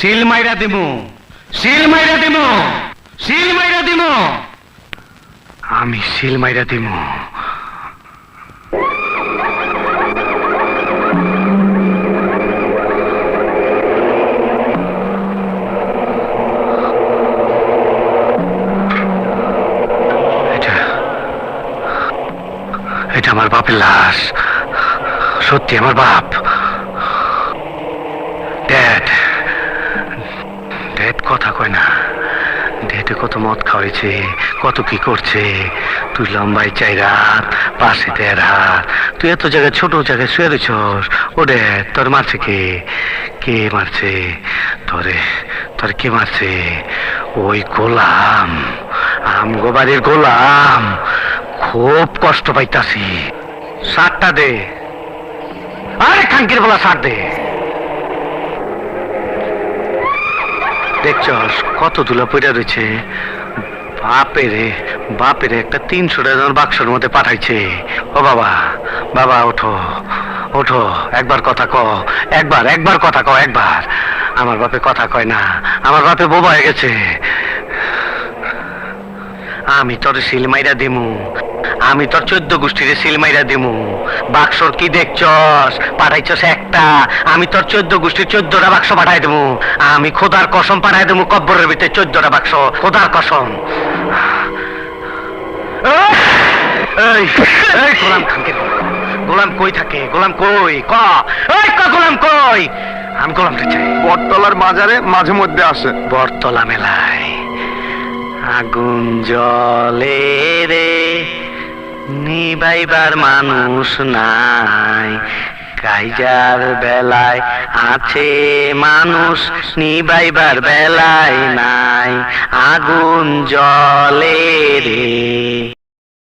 Seal মাইরা দিমু, seal মাইরা দিমু, সিল মাইরা দিমু, আমি সিল মাইরা দিমু। এটা আমার বাপের লাশ, সত্যি আমার বাপ। ড্যাড, ড্যাড কথা কয় না। ড্যাডে কত মদ খাওয়াইছে, কত কি করছে। তুই লম্বাই 4 হাত, পাশে 1.5 হাত, তুই এত জায়গায় ছোট জায়গায় শুয়ে রয়েছস। ও ড্যাড, তোর মারছে কে? কে মারছে তোরে? তোর কে মারছে? ওই গোলাম, আমগো বাড়ির গোলাম। খুব কষ্ট পাইতাছি। সারটা দে, আরে খাঙ্কির বলা সার দে। দেখছস কত ধুলা পড়ে রয়েছে। বাপেরে বাপেরে একটা 300 টাকার বাক্সের মধ্যে পাঠাইছে। ও বাবা, বাবা ওঠো ওঠো, একবার কথা ক, একবার কথা ক, একবার। আমার বাপে কথা কয় না, আমার বাপে বোবা হয়ে গেছে। আমি তোর সিল মাইরা দিমু, আমি তোর 14 গোষ্ঠীর সিল মাইরা দিমু। বাক্সর কি দেখছস? পাঠাইছস একটা, আমি তোর 14 গোষ্ঠীর 14টা বাক্স পাঠাই দেবো। আমি খোদার কসম পাঠাই দেবো, কব্বরের ভিতরে 14টা বাক্স, খোদার কসম। এই এই গোলাম খানকে, গোলাম কই থাকে? গোলাম কই? ক এই ক, গোলাম কই? আমি গোলামটা চাই। বটতলার বাজারে মাঝে মধ্যে আসে। বটতলা মেলায় আগুন জ্বলে রে, নিবাইবার মানুষ নাই। কাইজার বেলায় আছে মানুষ, নিবাইবার বেলায় নাই। আগুন জ্বলে রে,